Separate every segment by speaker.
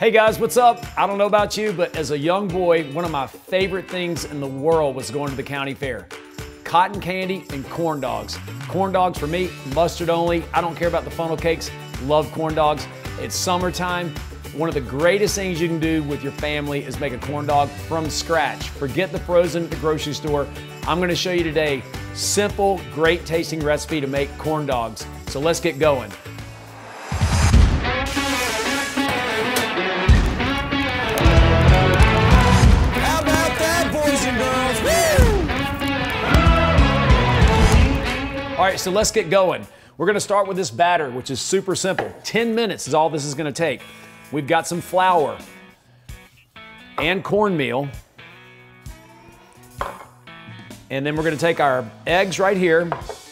Speaker 1: Hey guys, what's up? I don't know about you, but as a young boy, one of my favorite things in the world was going to the county fair. Cotton candy and corn dogs. Corn dogs for me, mustard only. I don't care about the funnel cakes. Love corn dogs. It's summertime. One of the greatest things you can do with your family is make a corn dog from scratch. Forget the frozen at the grocery store. I'm gonna show you today simple, great tasting recipe to make corn dogs. So let's get going. All right, so let's get going. We're gonna start with this batter, which is super simple. 10 minutes is all this is gonna take. We've got some flour and cornmeal. And then we're gonna take our eggs right here,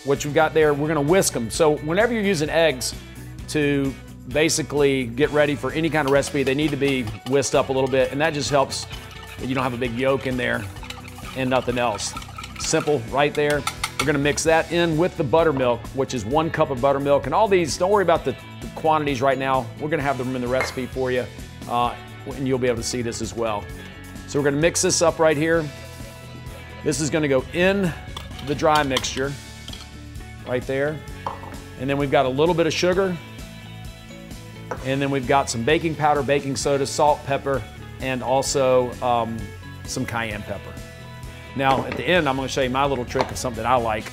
Speaker 1: which we've got there, we're gonna whisk them. So whenever you're using eggs to basically get ready for any kind of recipe, they need to be whisked up a little bit, and that just helps that you don't have a big yolk in there and nothing else. Simple right there. We're gonna mix that in with the buttermilk, which is 1 cup of buttermilk. And all these, don't worry about the quantities right now. We're gonna have them in the recipe for you, and you'll be able to see this as well. So we're gonna mix this up right here. This is gonna go in the dry mixture, right there. And then we've got a little bit of sugar. And then we've got some baking powder, baking soda, salt, pepper, and also some cayenne pepper. Now, at the end, I'm gonna show you my little trick of something I like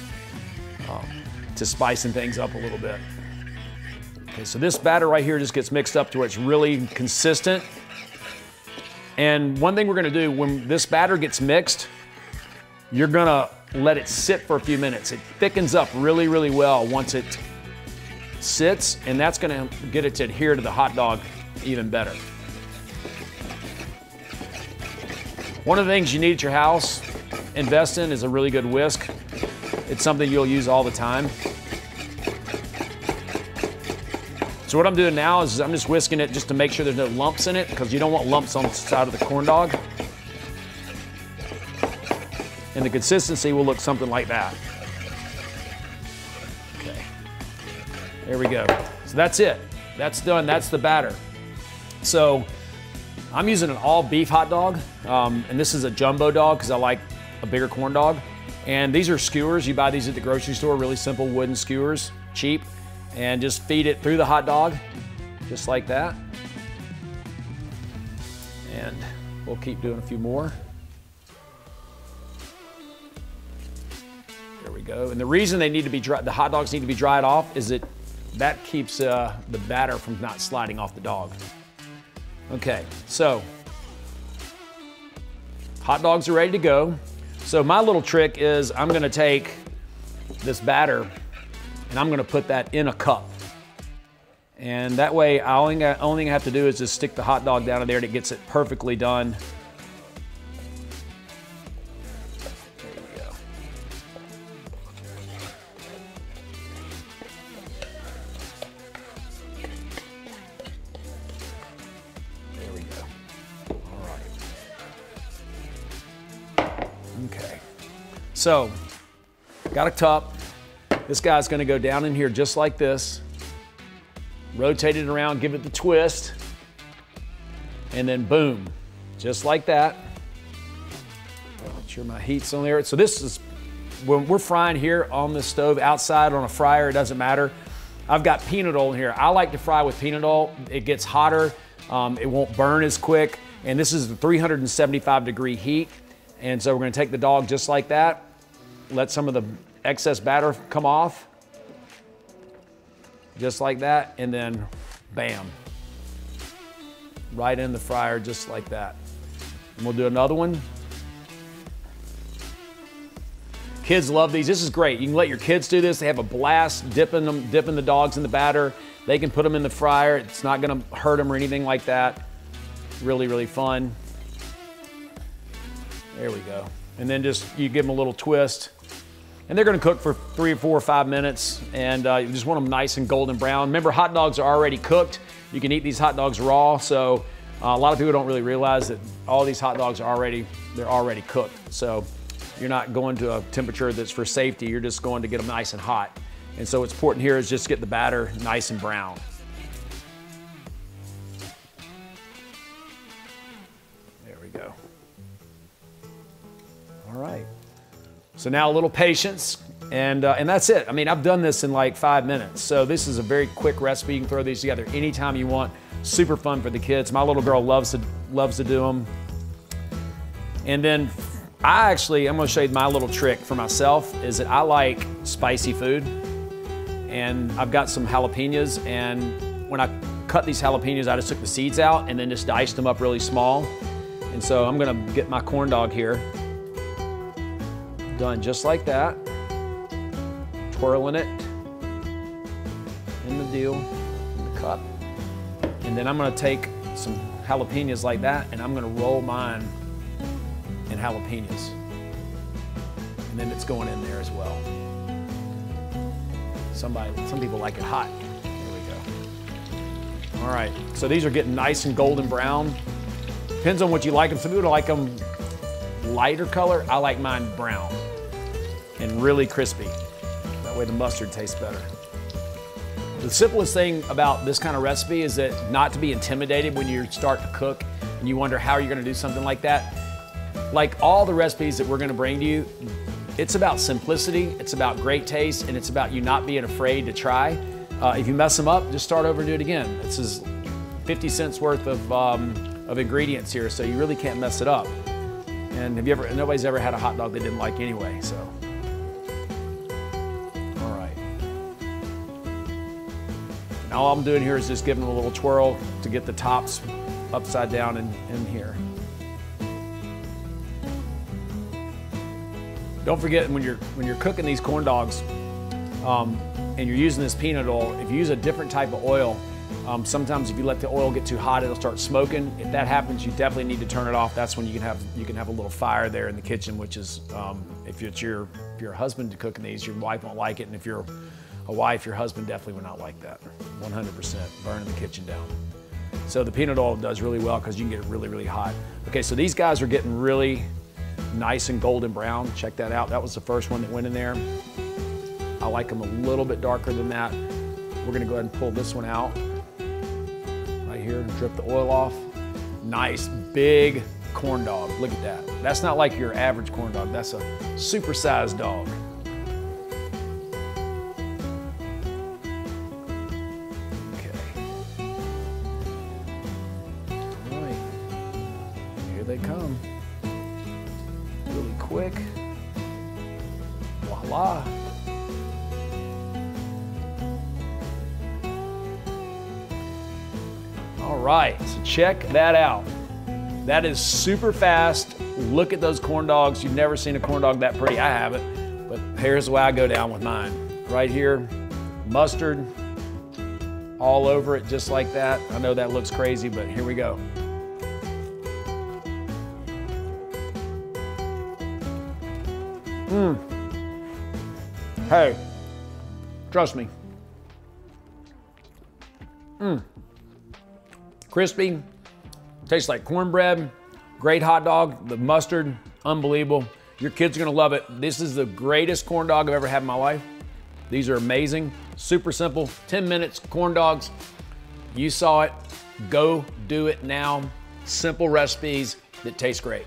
Speaker 1: to spicing things up a little bit. Okay, so this batter right here just gets mixed up to where it's really consistent. And one thing we're gonna do, when this batter gets mixed, you're gonna let it sit for a few minutes. It thickens up really, really well once it sits, and that's gonna get it to adhere to the hot dog even better. One of the things you need at your house, invest in, is a really good whisk. It's something you'll use all the time. So what I'm doing now is I'm just whisking it just to make sure there's no lumps in it, because you don't want lumps on the side of the corn dog. And the consistency will look something like that. Okay, there we go. So that's it. That's done, that's the batter. So I'm using an all beef hot dog, and this is a jumbo dog because I like a bigger corn dog. And these are skewers. You buy these at the grocery store, really simple wooden skewers, cheap, and just feed it through the hot dog, just like that. And we'll keep doing a few more. There we go. And the reason they need to be dry, the hot dogs need to be dried off, is that keeps the batter from not sliding off the dog. Okay, so hot dogs are ready to go. So my little trick is I'm gonna take this batter and I'm gonna put that in a cup. And that way, only thing I have to do is just stick the hot dog down in there and it gets it perfectly done. There we go. There we go. All right. Okay. So, got a cup. This guy's gonna go down in here just like this. Rotate it around, give it the twist, and then boom, just like that. Make sure my heat's on there. So this is, when we're frying here on the stove, outside on a fryer, it doesn't matter. I've got peanut oil in here. I like to fry with peanut oil. It gets hotter, it won't burn as quick, and this is the 375-degree heat. And so we're gonna take the dog just like that, let some of the excess batter come off, just like that, and then bam, right in the fryer just like that. And we'll do another one. Kids love these. This is great. You can let your kids do this. They have a blast dipping the dogs in the batter. They can put them in the fryer. It's not gonna hurt them or anything like that. Really, really fun. There we go. And then just, you give them a little twist. And they're gonna cook for 3 or 4 or 5 minutes, and you just want them nice and golden brown. Remember, hot dogs are already cooked. You can eat these hot dogs raw, so a lot of people don't really realize that all these hot dogs are already cooked. So you're not going to a temperature that's for safety, you're just going to get them nice and hot. And so what's important here is just get the batter nice and brown. go. All right. So now a little patience, and that's it. I mean, I've done this in like 5 minutes. So this is a very quick recipe. You can throw these together anytime you want. Super fun for the kids. My little girl loves to do them. And then I'm gonna show you my little trick for myself is that I like spicy food. And I've got some jalapenos, and when I cut these jalapenos, I just took the seeds out and then just diced them up really small. And so I'm gonna get my corn dog here, done just like that, twirling it in the deal, in the cup. And then I'm gonna take some jalapenos like that, and I'm gonna roll mine in jalapenos. And then it's going in there as well. Some people like it hot. There we go. All right, so these are getting nice and golden brown. Depends on what you like them. Some people like them lighter color. I like mine brown and really crispy. That way the mustard tastes better. The simplest thing about this kind of recipe is that not to be intimidated when you start to cook and you wonder how you're gonna do something like that. Like all the recipes that we're gonna bring to you, it's about simplicity, it's about great taste, and it's about you not being afraid to try. If you mess them up, just start over and do it again. This is 50 cents worth of ingredients here, so you really can't mess it up. And nobody's ever had a hot dog they didn't like anyway, so. All right. Now all I'm doing here is just giving them a little twirl to get the tops upside down in here. Don't forget when you're cooking these corn dogs and you're using this peanut oil, if you use a different type of oil, sometimes if you let the oil get too hot, it'll start smoking. If that happens, you definitely need to turn it off. That's when you can have a little fire there in the kitchen, which is if you're a husband cooking these, your wife won't like it, and if you're a wife, your husband definitely would not like that. 100% burning the kitchen down. So the peanut oil does really well because you can get it really, really hot. Okay, so these guys are getting really nice and golden brown. Check that out. That was the first one that went in there. I like them a little bit darker than that. We're gonna go ahead and pull this one out right here and drip the oil off. Nice big corn dog. Look at that. That's not like your average corn dog. That's a supersized dog. Okay. All right. Here they come. Really quick. Voila. All right, so check that out. That is super fast. Look at those corn dogs. You've never seen a corn dog that pretty. I haven't, but here's the way I go down with mine. Right here, mustard all over it just like that. I know that looks crazy, but here we go. Hey, trust me. Crispy, tastes like cornbread, great hot dog, the mustard, unbelievable. Your kids are gonna love it. This is the greatest corn dog I've ever had in my life. These are amazing, super simple, 10 minutes, corn dogs. You saw it, go do it now. Simple recipes that taste great.